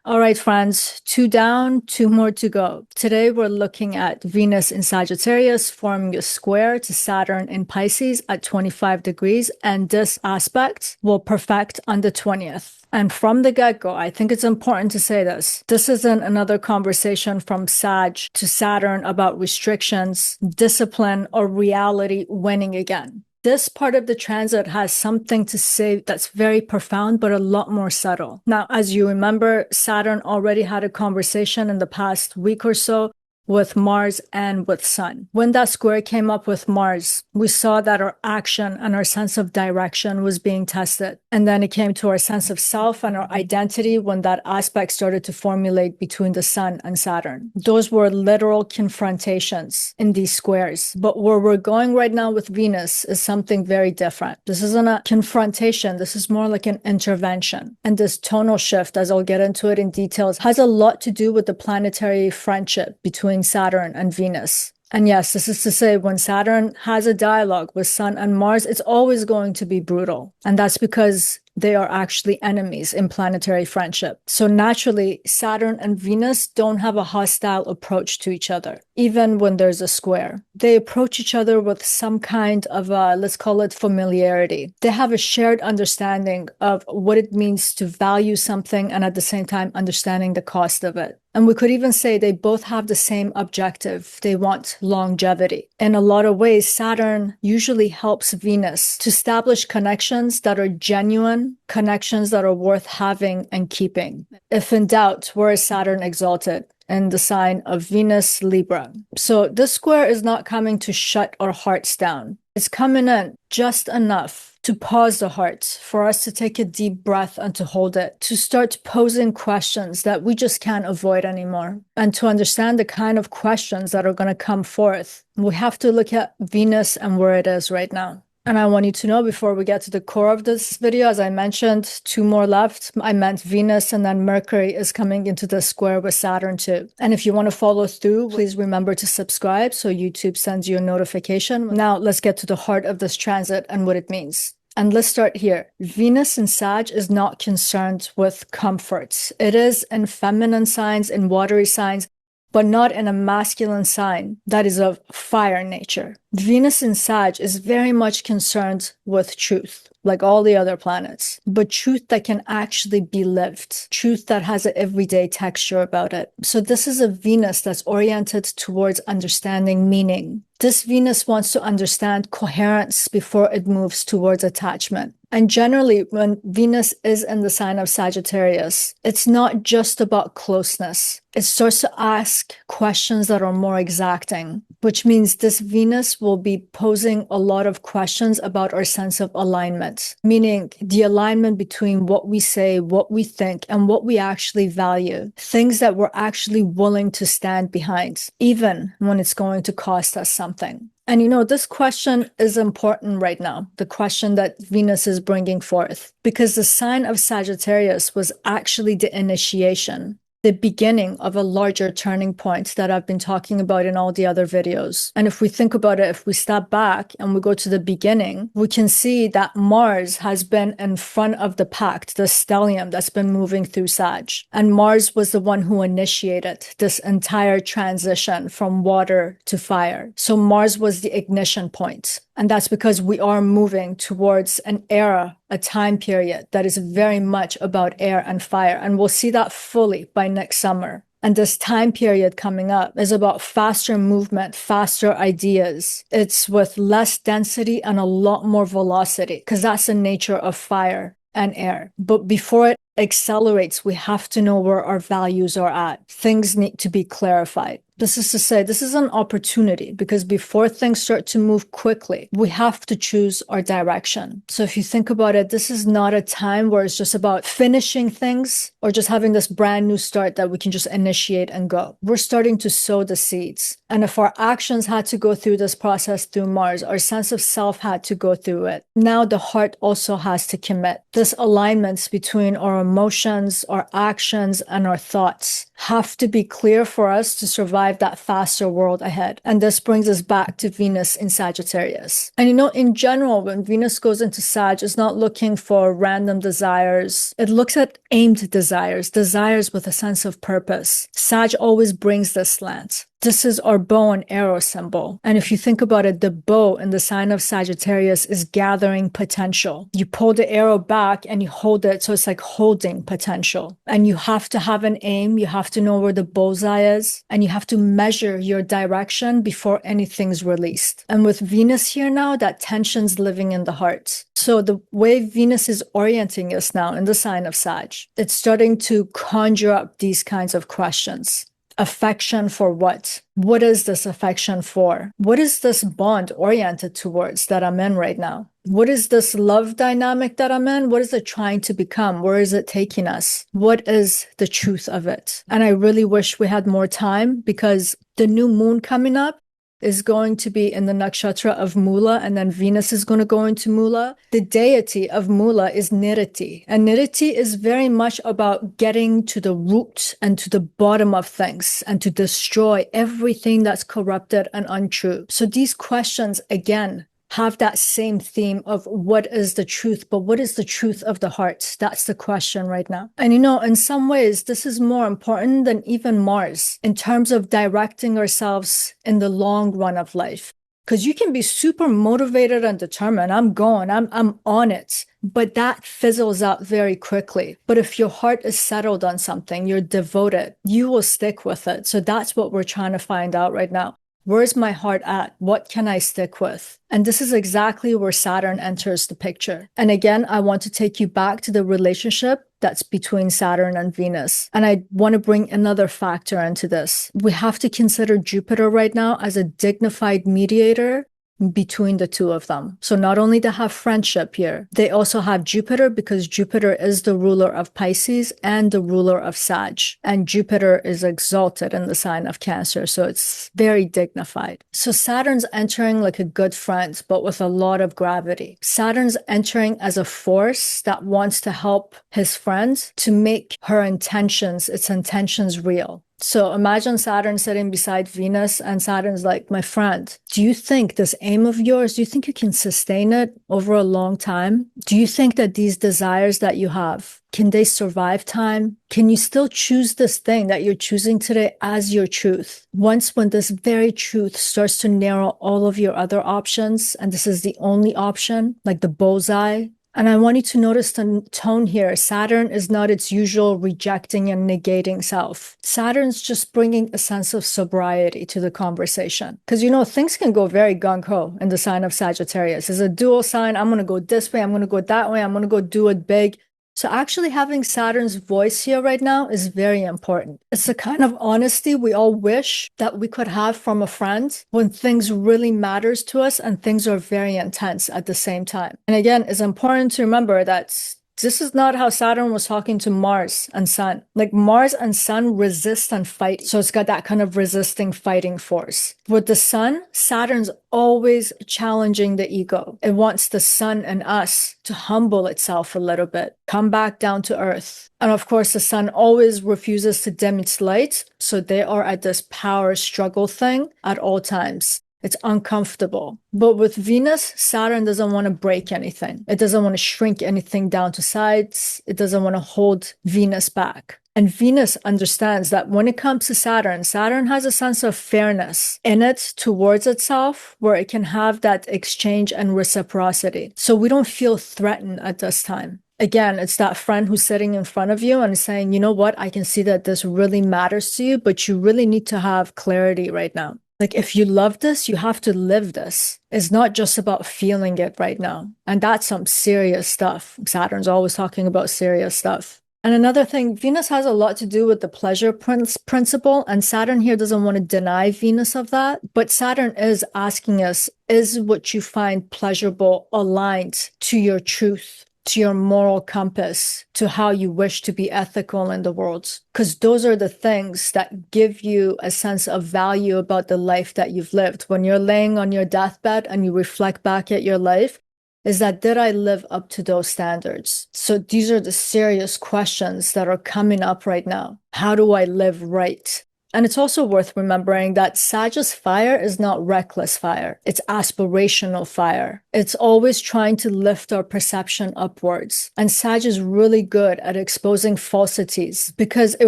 All right, friends, 2 down, 2 more to go. Today, we're looking at Venus in Sagittarius forming a square to Saturn in Pisces at 25 degrees, and this aspect will perfect on the 20th. And from the get-go, I think it's important to say this. This isn't another conversation from Sag to Saturn about restrictions, discipline, or reality winning again. This part of the transit has something to say that's very profound, but a lot more subtle. Now, as you remember, Saturn already had a conversation in the past week or so with Mars and with Sun. When that square came up with Mars, we saw that our action and our sense of direction was being tested. And then it came to our sense of self and our identity when that aspect started to formulate between the Sun and Saturn. Those were literal confrontations in these squares. But where we're going right now with Venus is something very different. This isn't a confrontation. This is more like an intervention. And this tonal shift, as I'll get into it in details, has a lot to do with the planetary friendship between Saturn and Venus. And yes, this is to say when Saturn has a dialogue with Sun and Mars, it's always going to be brutal. And that's because they are actually enemies in planetary friendship. So naturally, Saturn and Venus don't have a hostile approach to each other, even when there's a square. They approach each other with some kind of let's call it familiarity. They have a shared understanding of what it means to value something and at the same time understanding the cost of it. And we could even say they both have the same objective. They want longevity. In a lot of ways, Saturn usually helps Venus to establish connections that are genuine, connections that are worth having and keeping. If in doubt, where is Saturn exalted? In the sign of Venus, Libra. So this square is not coming to shut our hearts down. It's coming in just enough to pause the heart, for us to take a deep breath and to hold it, to start posing questions that we just can't avoid anymore. And to understand the kind of questions that are going to come forth, we have to look at Venus and where it is right now. And I want you to know before we get to the core of this video, as I mentioned, 2 more left. I meant Venus, and then Mercury is coming into the square with Saturn too. And if you want to follow through, please remember to subscribe so YouTube sends you a notification. Now let's get to the heart of this transit and what it means. And let's start here. Venus in Sag is not concerned with comforts. It is in feminine signs, in watery signs, but not in a masculine sign that is of fire nature. Venus in Sag is very much concerned with truth, like all the other planets, but truth that can actually be lived, truth that has an everyday texture about it. So this is a Venus that's oriented towards understanding meaning. This Venus wants to understand coherence before it moves towards attachment. And generally, when Venus is in the sign of Sagittarius, it's not just about closeness. It starts to ask questions that are more exacting, which means this Venus will be posing a lot of questions about our sense of alignment, meaning the alignment between what we say, what we think, and what we actually value, things that we're actually willing to stand behind, even when it's going to cost us something. And you know, this question is important right now, the question that Venus is bringing forth, because the sign of Sagittarius was actually the initiation, the beginning of a larger turning point that I've been talking about in all the other videos. And if we think about it, if we step back and we go to the beginning, we can see that Mars has been in front of the pact, the stellium that's been moving through Sag. And Mars was the one who initiated this entire transition from water to fire. So Mars was the ignition point. And that's because we are moving towards an era, a time period that is very much about air and fire. And we'll see that fully by next summer. And this time period coming up is about faster movement, faster ideas. It's with less density and a lot more velocity, because that's the nature of fire and air. But before it accelerates, we have to know where our values are at. Things need to be clarified. This is to say, this is an opportunity, because before things start to move quickly, we have to choose our direction. So if you think about it, this is not a time where it's just about finishing things or just having this brand new start that we can just initiate and go. We're starting to sow the seeds. And if our actions had to go through this process through Mars, our sense of self had to go through it. Now the heart also has to commit. This alignment between our emotions, our actions, and our thoughts have to be clear for us to survive that faster world ahead. And this brings us back to Venus in Sagittarius. And in general, when Venus goes into Sag, it's not looking for random desires. It looks at aimed desires, desires with a sense of purpose. Sag always brings this slant. This is our bow and arrow symbol. And if you think about it, the bow in the sign of Sagittarius is gathering potential. You pull the arrow back and you hold it, so it's like holding potential. And you have to have an aim, you have to know where the bullseye is, and you have to measure your direction before anything's released. And with Venus here now, that tension's living in the heart. So the way Venus is orienting us now in the sign of Sag, it's starting to conjure up these kinds of questions. Affection for what? What is this affection for? What is this bond oriented towards that I'm in right now? What is this love dynamic that I'm in? What is it trying to become? Where is it taking us? What is the truth of it? And I really wish we had more time, because the new moon coming up is going to be in the nakshatra of Mula, and then Venus is going to go into Mula. The deity of Mula is Niriti, and Niriti is very much about getting to the root and to the bottom of things and to destroy everything that's corrupted and untrue. So these questions, again, have that same theme of what is the truth, but what is the truth of the heart? That's the question right now. And in some ways, this is more important than even Mars in terms of directing ourselves in the long run of life. Because you can be super motivated and determined. I'm on it. But that fizzles out very quickly. But if your heart is settled on something, you're devoted, you will stick with it. So that's what we're trying to find out right now. Where's my heart at? What can I stick with? And this is exactly where Saturn enters the picture. And again, I want to take you back to the relationship that's between Saturn and Venus. And I want to bring another factor into this. We have to consider Jupiter right now as a dignified mediator between the two of them. So not only they have friendship here, they also have Jupiter, because Jupiter is the ruler of Pisces and the ruler of Sag. And Jupiter is exalted in the sign of Cancer. So it's very dignified. So Saturn's entering like a good friend, but with a lot of gravity. Saturn's entering as a force that wants to help his friend to make its intentions real. So imagine Saturn sitting beside Venus, and Saturn's like, my friend, do you think this aim of yours, do you think you can sustain it over a long time? Do you think that these desires that you have, can they survive time? Can you still choose this thing that you're choosing today as your truth? When this very truth starts to narrow all of your other options, and this is the only option, like the bullseye. And I want you to notice the tone here. Saturn is not its usual rejecting and negating self. Saturn's just bringing a sense of sobriety to the conversation. Because, things can go very gung-ho in the sign of Sagittarius. It's a dual sign. I'm going to go this way. I'm going to go that way. I'm going to go do it big. So actually having Saturn's voice here right now is very important. It's the kind of honesty we all wish that we could have from a friend when things really matters to us and things are very intense at the same time. And again, it's important to remember that this is not how Saturn was talking to Mars and Sun. Like Mars and Sun resist and fight. So it's got that kind of resisting, fighting force. With the Sun, Saturn's always challenging the ego. It wants the Sun and us to humble itself a little bit, come back down to earth. And of course, the Sun always refuses to dim its light. So they are at this power struggle thing at all times. It's uncomfortable. But with Venus, Saturn doesn't want to break anything. It doesn't want to shrink anything down to size. It doesn't want to hold Venus back. And Venus understands that when it comes to Saturn, Saturn has a sense of fairness in it towards itself, where it can have that exchange and reciprocity. So we don't feel threatened at this time. Again, it's that friend who's sitting in front of you and saying, you know what, I can see that this really matters to you, but you really need to have clarity right now. Like, if you love this, you have to live this. It's not just about feeling it right now. And that's some serious stuff. Saturn's always talking about serious stuff. And another thing, Venus has a lot to do with the pleasure principle, and Saturn here doesn't want to deny Venus of that. But Saturn is asking us, is what you find pleasurable aligned to your truth, to your moral compass, to how you wish to be ethical in the world? Because those are the things that give you a sense of value about the life that you've lived. When you're laying on your deathbed and you reflect back at your life, is that did I live up to those standards? So these are the serious questions that are coming up right now. How do I live right? And it's also worth remembering that Sagittarius fire is not reckless fire. It's aspirational fire. It's always trying to lift our perception upwards. And Sag is really good at exposing falsities because it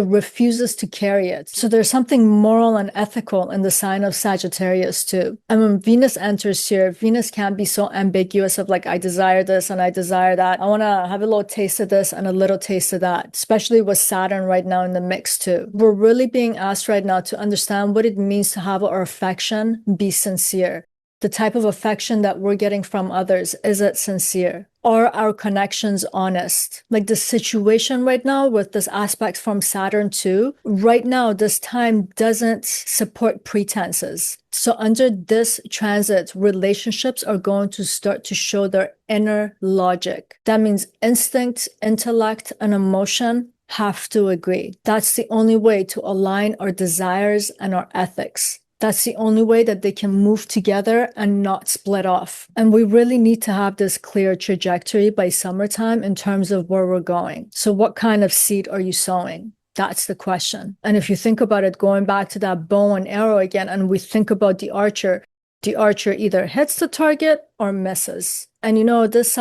refuses to carry it. So there's something moral and ethical in the sign of Sagittarius too. And when Venus enters here, Venus can be so ambiguous of like, I desire this and I desire that. I want to have a little taste of this and a little taste of that, especially with Saturn right now in the mix too. We're really being asked right now to understand what it means to have our affection be sincere. The type of affection that we're getting from others, is it sincere? Are our connections honest? Like the situation right now with this aspect from Saturn too, right now, this time doesn't support pretenses. So under this transit, relationships are going to start to show their inner logic. That means instinct, intellect, and emotion have to agree. That's the only way to align our desires and our ethics. That's the only way that they can move together and not split off. And we really need to have this clear trajectory by summertime in terms of where we're going. So what kind of seed are you sowing? That's the question. And if you think about it, going back to that bow and arrow again, and we think about the archer either hits the target or misses. And you know, this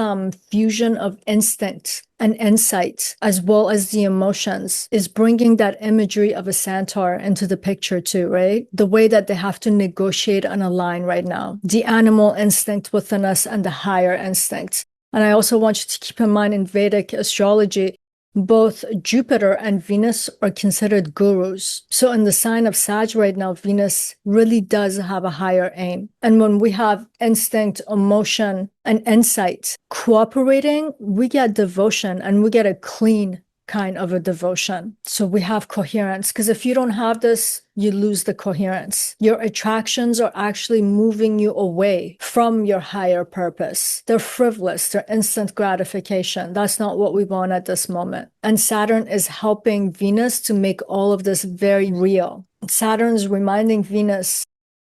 fusion of instinct and insight, as well as the emotions, is bringing that imagery of a centaur into the picture too, right? The way that they have to negotiate and align right now. The animal instinct within us and the higher instincts. And I also want you to keep in mind in Vedic astrology, both Jupiter and Venus are considered gurus. So in the sign of Sag right now, Venus really does have a higher aim. And when we have instinct, emotion, and insight cooperating, we get devotion and we get a clean kind of a devotion. So we have coherence, because if you don't have this, you lose the coherence. Your attractions are actually moving you away from your higher purpose. They're frivolous, they're instant gratification. That's not what we want at this moment. And Saturn is helping Venus to make all of this very real. Saturn's reminding Venus,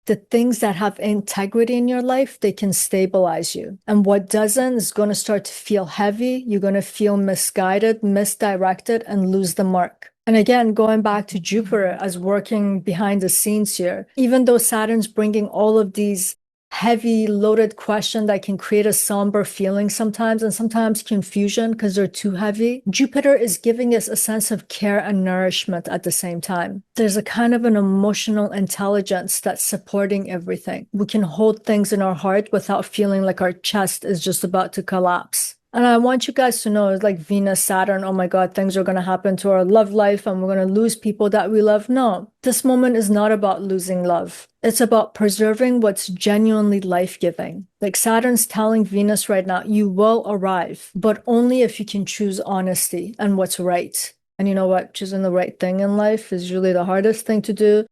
the things that have integrity in your life, they can stabilize you. And what doesn't is going to start to feel heavy. You're going to feel misguided, misdirected, and lose the mark. And again, going back to Jupiter as working behind the scenes here, even though Saturn's bringing all of these heavy, loaded questions that can create a somber feeling sometimes, and sometimes confusion because they're too heavy, Jupiter is giving us a sense of care and nourishment at the same time. There's a kind of an emotional intelligence that's supporting everything. We can hold things in our heart without feeling like our chest is just about to collapse. And I want you guys to know, it's like Venus, Saturn, oh my God, things are going to happen to our love life and we're going to lose people that we love. No, this moment is not about losing love. It's about preserving what's genuinely life-giving. Like Saturn's telling Venus right now, you will arrive, but only if you can choose honesty and what's right. And you know what? Choosing the right thing in life is usually the hardest thing to do.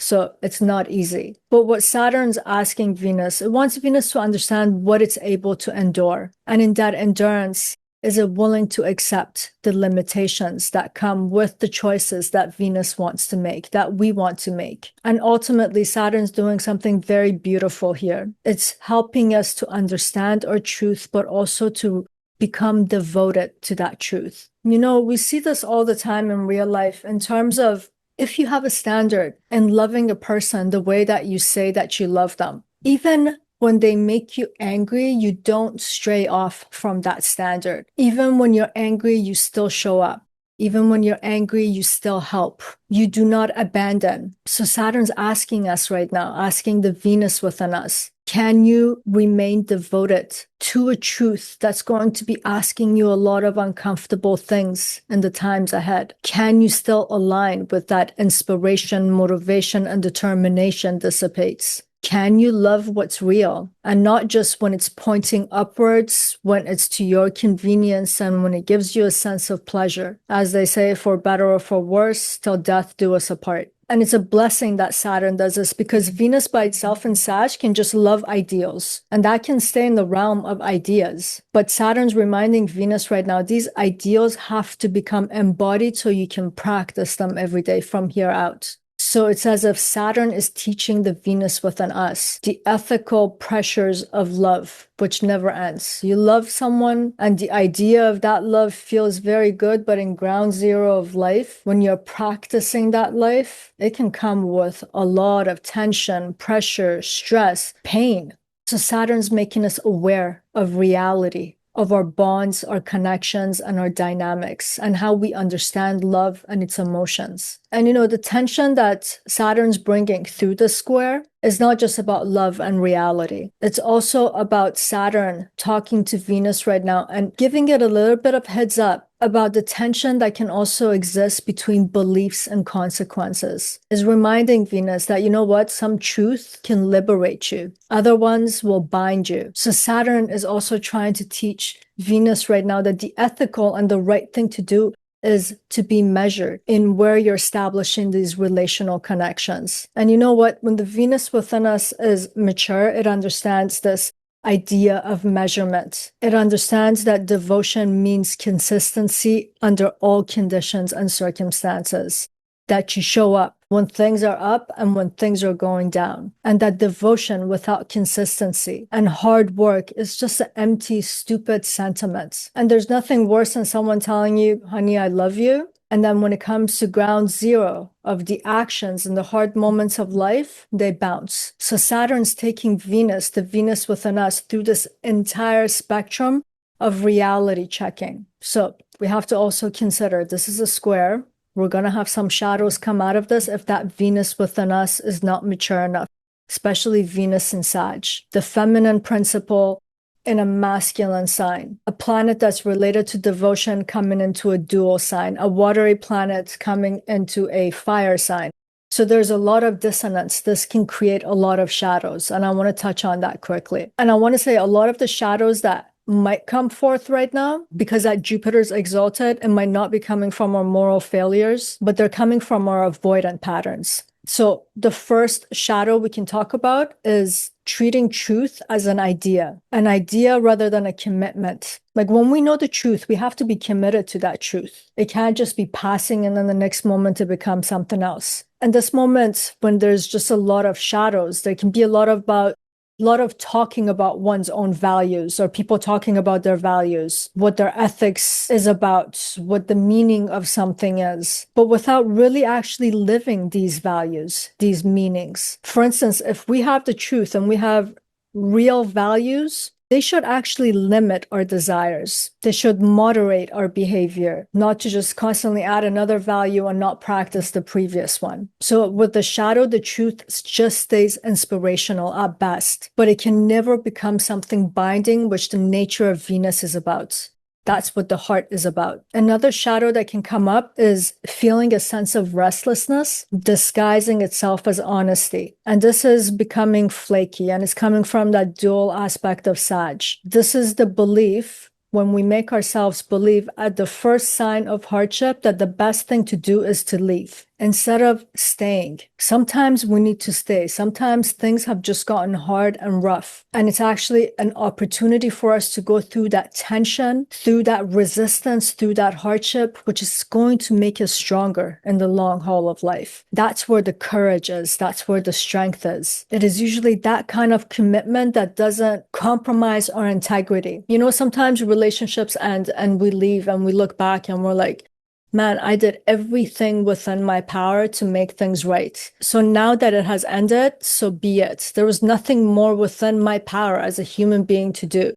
So it's not easy. But what Saturn's asking Venus, it wants Venus to understand what it's able to endure. And in that endurance, is it willing to accept the limitations that come with the choices that Venus wants to make, that we want to make? And ultimately, Saturn's doing something very beautiful here. It's helping us to understand our truth, but also to become devoted to that truth. You know, we see this all the time in real life in terms of if you have a standard in loving a person the way that you say that you love them, even when they make you angry, you don't stray off from that standard. Even when you're angry, you still show up. Even when you're angry, you still help. You do not abandon. So Saturn's asking us right now, asking the Venus within us, can you remain devoted to a truth that's going to be asking you a lot of uncomfortable things in the times ahead? Can you still align with that inspiration, motivation, and determination dissipates? Can you love what's real and not just when it's pointing upwards, when it's to your convenience and when it gives you a sense of pleasure? As they say, for better or for worse, till death do us apart. And it's a blessing that Saturn does this because Venus by itself in Sag can just love ideals and that can stay in the realm of ideas. But Saturn's reminding Venus right now, these ideals have to become embodied so you can practice them every day from here out. So it's as if Saturn is teaching the Venus within us the ethical pressures of love, which never ends. You love someone and the idea of that love feels very good, but in ground zero of life, when you're practicing that life, it can come with a lot of tension, pressure, stress, pain. So Saturn's making us aware of reality, of our bonds, our connections, and our dynamics, and how we understand love and its emotions. And the tension that Saturn's bringing through the square is not just about love and reality. It's also about Saturn talking to Venus right now and giving it a little bit of heads up about the tension that can also exist between beliefs and consequences. Is reminding Venus that, some truth can liberate you. Other ones will bind you. So Saturn is also trying to teach Venus right now that the ethical and the right thing to do is to be measured in where you're establishing these relational connections. And you know what? When the Venus within us is mature, it understands this idea of measurement. It understands that devotion means consistency under all conditions and circumstances, that you show up when things are up and when things are going down, and that devotion without consistency and hard work is just an empty, stupid sentiment. And there's nothing worse than someone telling you, honey, I love you. And then when it comes to ground zero of the actions and the hard moments of life, they bounce. So Saturn's taking Venus, the Venus within us, through this entire spectrum of reality checking. So we have to also consider this is a square. We're going to have some shadows come out of this if that Venus within us is not mature enough, especially Venus in Sag, the feminine principle in a masculine sign, a planet that's related to devotion coming into a dual sign, a watery planet coming into a fire sign. So there's a lot of dissonance. This can create a lot of shadows, and I want to touch on that quickly. And I want to say a lot of the shadows that might come forth right now, because that Jupiter's exalted, it might not be coming from our moral failures, but they're coming from our avoidant patterns. So the first shadow we can talk about is treating truth as an idea rather than a commitment. Like when we know the truth, we have to be committed to that truth. It can't just be passing and then the next moment it becomes something else. And this moment when there's just a lot of shadows, there can be a lot of talking about one's own values, or people talking about their values, what their ethics is about, what the meaning of something is, but without really actually living these values, these meanings. For instance, if we have the truth and we have real values, they should actually limit our desires. They should moderate our behavior, not to just constantly add another value and not practice the previous one. So with the shadow, the truth just stays inspirational at best, but it can never become something binding, which the nature of Venus is about. That's what the heart is about. Another shadow that can come up is feeling a sense of restlessness, disguising itself as honesty. And this is becoming flaky, and it's coming from that dual aspect of Sag. This is the belief, when we make ourselves believe at the first sign of hardship that the best thing to do is to leave instead of staying. Sometimes we need to stay. Sometimes things have just gotten hard and rough. And it's actually an opportunity for us to go through that tension, through that resistance, through that hardship, which is going to make us stronger in the long haul of life. That's where the courage is. That's where the strength is. It is usually that kind of commitment that doesn't compromise our integrity. Sometimes relationships end and we leave and we look back and we're like, man, I did everything within my power to make things right. So now that it has ended, so be it. There was nothing more within my power as a human being to do.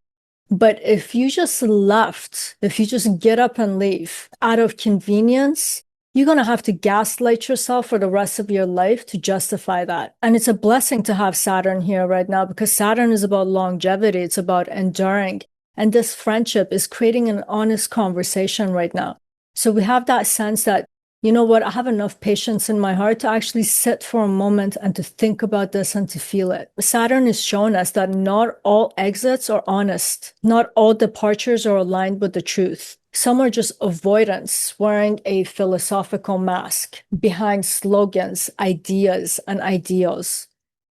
But if you just left, if you just get up and leave out of convenience, you're going to have to gaslight yourself for the rest of your life to justify that. And it's a blessing to have Saturn here right now, because Saturn is about longevity. It's about enduring. And this friendship is creating an honest conversation right now. So we have that sense that, I have enough patience in my heart to actually sit for a moment and to think about this and to feel it. Saturn is showing us that not all exits are honest. Not all departures are aligned with the truth. Some are just avoidance, wearing a philosophical mask behind slogans, ideas, and ideals.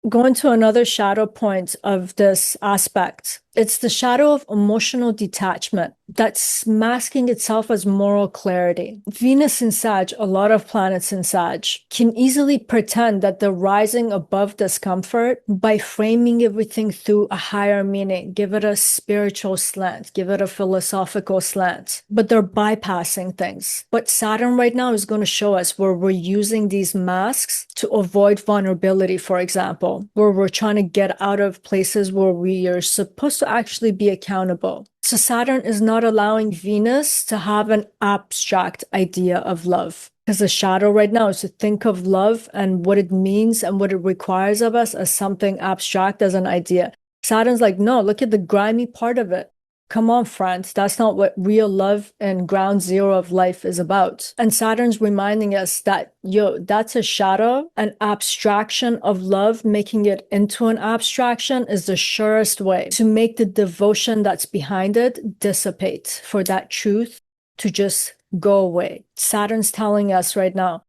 Going to another shadow point of this aspect It's the shadow of emotional detachment that's masking itself as moral clarity. Venus in Sag, a lot of planets in Sag, can easily pretend that they're rising above discomfort by framing everything through a higher meaning, give it a spiritual slant, give it a philosophical slant, but they're bypassing things. But Saturn right now is going to show us where we're using these masks to avoid vulnerability, for example, where we're trying to get out of places where we are supposed to actually be accountable. So Saturn is not allowing Venus to have an abstract idea of love. Because the shadow right now is to think of love and what it means and what it requires of us as something abstract, as an idea. Saturn's like, no, look at the grimy part of it. Come on, friends, that's not what real love and ground zero of life is about. And Saturn's reminding us that, yo, that's a shadow. An abstraction of love, making it into an abstraction, is the surest way to make the devotion that's behind it dissipate, for that truth to just go away. Saturn's telling us right now,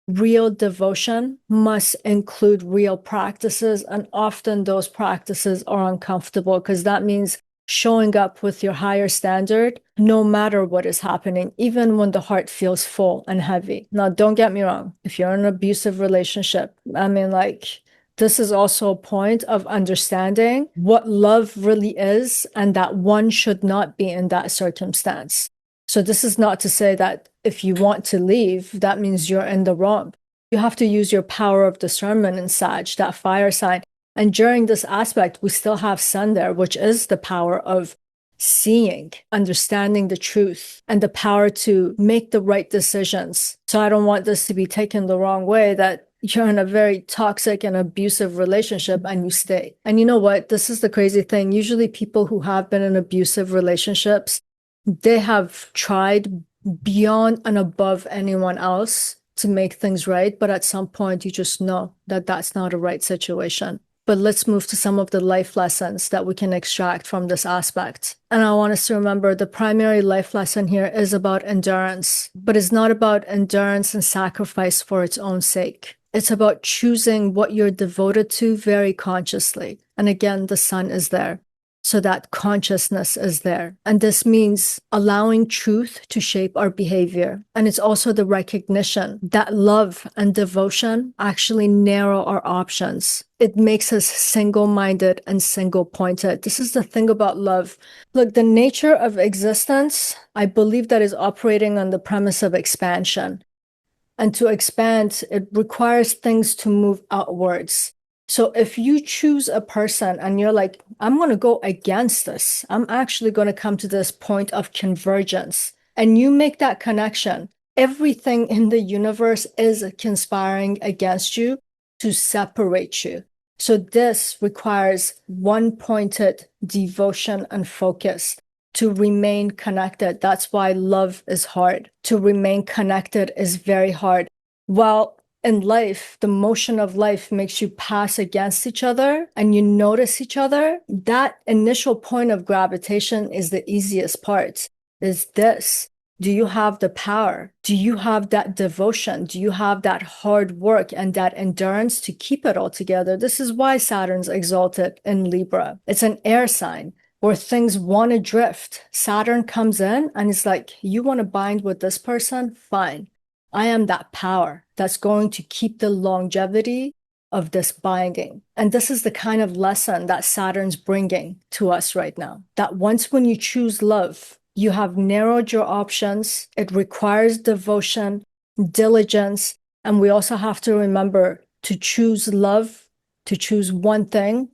real devotion must include real practices, and often those practices are uncomfortable because that means showing up with your higher standard no matter what is happening, even when the heart feels full and heavy. Now, don't get me wrong. If you're in an abusive relationship, I mean, like, this is also a point of understanding what love really is and that one should not be in that circumstance. So this is not to say that if you want to leave, that means you're in the wrong. You have to use your power of discernment in Sag, that fire sign. And during this aspect, we still have Sun there, which is the power of seeing, understanding the truth, and the power to make the right decisions. So I don't want this to be taken the wrong way, that you're in a very toxic and abusive relationship and you stay. And you know what? This is the crazy thing. Usually people who have been in abusive relationships, they have tried beyond and above anyone else to make things right. But at some point, you just know that that's not a right situation. But let's move to some of the life lessons that we can extract from this aspect. And I want us to remember the primary life lesson here is about endurance, but it's not about endurance and sacrifice for its own sake. It's about choosing what you're devoted to very consciously. And again, the sun is there. So that consciousness is there. And this means allowing truth to shape our behavior. And it's also the recognition that love and devotion actually narrow our options. It makes us single-minded and single-pointed. This is the thing about love. Look, the nature of existence, I believe, that is operating on the premise of expansion. And to expand, it requires things to move outwards. So if you choose a person and you're like, I'm going to go against this, I'm actually going to come to this point of convergence, and you make that connection, everything in the universe is conspiring against you to separate you. So this requires one-pointed devotion and focus to remain connected. That's why love is hard. To remain connected is very hard. While in life, the motion of life makes you pass against each other and you notice each other, that initial point of gravitation is the easiest part. Is this. Do you have the power? Do you have that devotion? Do you have that hard work and that endurance to keep it all together? This is why Saturn's exalted in Libra. It's an air sign where things want to drift. Saturn comes in and it's like, you want to bind with this person? Fine. I am that power that's going to keep the longevity of this binding. And this is the kind of lesson that Saturn's bringing to us right now. That once when you choose love, you have narrowed your options. It requires devotion, diligence, and we also have to remember to choose love, to choose one thing,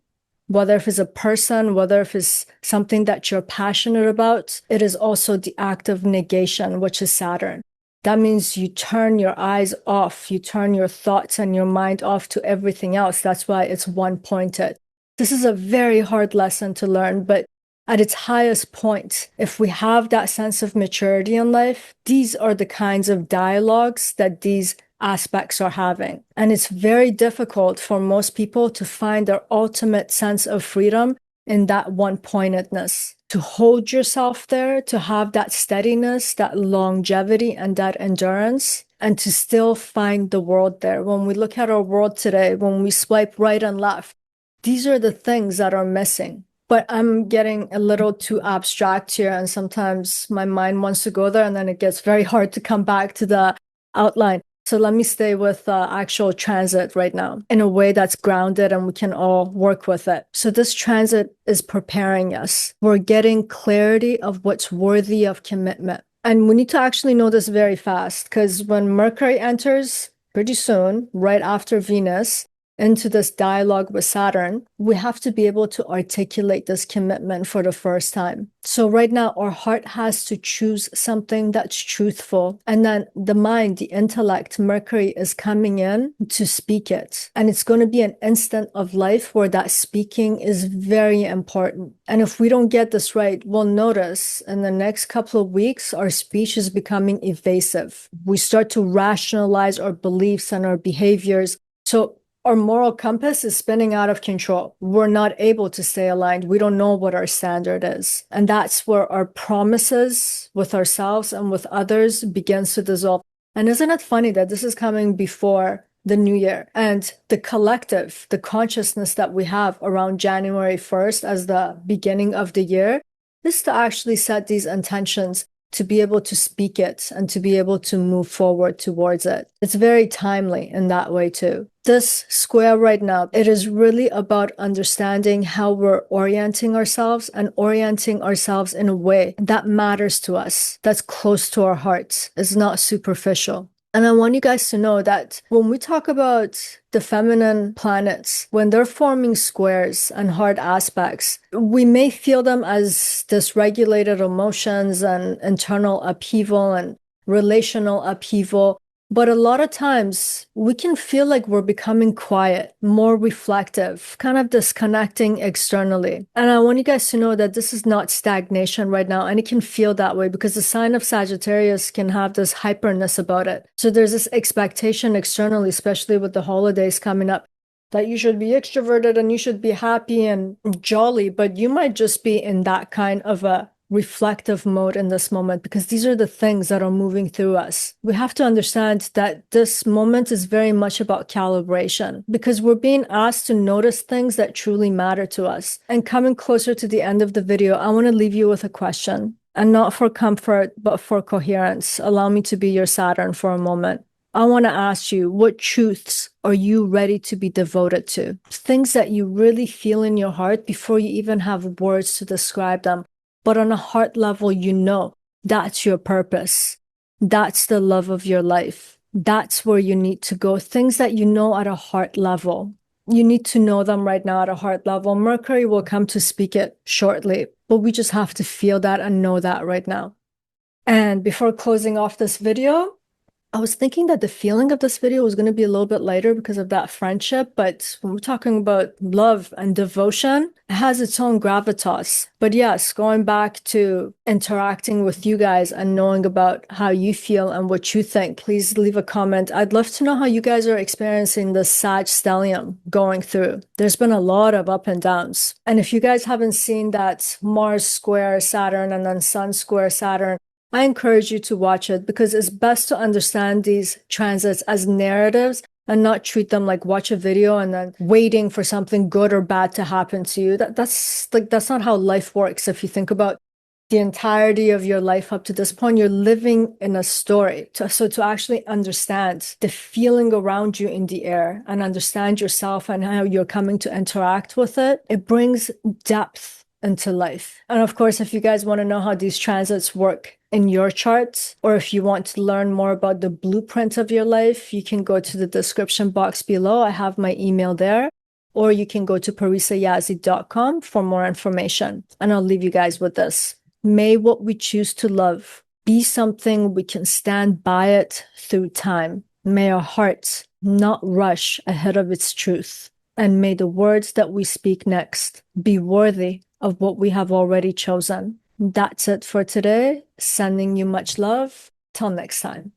whether if it's a person, whether if it's something that you're passionate about. It is also the act of negation, which is Saturn. That means you turn your eyes off, you turn your thoughts and your mind off to everything else. That's why it's one-pointed. This is a very hard lesson to learn, but at its highest point, if we have that sense of maturity in life, these are the kinds of dialogues that these aspects are having. And it's very difficult for most people to find their ultimate sense of freedom in that one-pointedness. To hold yourself there, to have that steadiness, that longevity, and that endurance, and to still find the world there. When we look at our world today, when we swipe right and left, these are the things that are missing. But I'm getting a little too abstract here, and sometimes my mind wants to go there, and then it gets very hard to come back to the outline. So let me stay with actual transit right now in a way that's grounded and we can all work with it. So this transit is preparing us. We're getting clarity of what's worthy of commitment. And we need to actually know this very fast, because when Mercury enters pretty soon, right after Venus, into this dialogue with Saturn, we have to be able to articulate this commitment for the first time. So right now, our heart has to choose something that's truthful. And then the mind, the intellect, Mercury is coming in to speak it. And it's going to be an instant of life where that speaking is very important. And if we don't get this right, we'll notice in the next couple of weeks, our speech is becoming evasive. We start to rationalize our beliefs and our behaviors. So our moral compass is spinning out of control. We're not able to stay aligned. We don't know what our standard is. And that's where our promises with ourselves and with others begins to dissolve. And isn't it funny that this is coming before the new year? And the collective, the consciousness that we have around January 1st as the beginning of the year is to actually set these intentions, to be able to speak it and to be able to move forward towards it. It's very timely in that way too. This square right now, it is really about understanding how we're orienting ourselves and orienting ourselves in a way that matters to us, that's close to our hearts, is not superficial. And I want you guys to know that when we talk about the feminine planets, when they're forming squares and hard aspects, we may feel them as dysregulated emotions and internal upheaval and relational upheaval. But a lot of times we can feel like we're becoming quiet, more reflective, kind of disconnecting externally. And I want you guys to know that this is not stagnation right now. And it can feel that way because the sign of Sagittarius can have this hyperness about it. So there's this expectation externally, especially with the holidays coming up, that you should be extroverted and you should be happy and jolly, but you might just be in that kind of a reflective mode in this moment, because these are the things that are moving through us. We have to understand that this moment is very much about calibration, because we're being asked to notice things that truly matter to us. And coming closer to the end of the video, I want to leave you with a question, and not for comfort, but for coherence. Allow me to be your Saturn for a moment. I want to ask you, what truths are you ready to be devoted to? Things that you really feel in your heart before you even have words to describe them. But on a heart level, you know that's your purpose. That's the love of your life. That's where you need to go. Things that you know at a heart level. You need to know them right now at a heart level. Mercury will come to speak it shortly, but we just have to feel that and know that right now. And before closing off this video, I was thinking that the feeling of this video was going to be a little bit lighter because of that friendship, but when we're talking about love and devotion, it has its own gravitas. But yes, going back to interacting with you guys and knowing about how you feel and what you think, please leave a comment. I'd love to know how you guys are experiencing the Sag stellium going through. There's been a lot of up and downs. And if you guys haven't seen that Mars square Saturn and then Sun square Saturn, I encourage you to watch it, because it's best to understand these transits as narratives and not treat them like watch a video and then waiting for something good or bad to happen to you. That's not how life works. If you think about the entirety of your life up to this point, you're living in a story. So to actually understand the feeling around you in the air and understand yourself and how you're coming to interact with it, it brings depth into life. And of course, if you guys want to know how these transits work in your charts, or if you want to learn more about the blueprint of your life, you can go to the description box below. I have my email there, or you can go to parisayazdi.com for more information. And I'll leave you guys with this. May what we choose to love be something we can stand by it through time. May our hearts not rush ahead of its truth. And may the words that we speak next be worthy of what we have already chosen. That's it for today. Sending you much love. Till next time.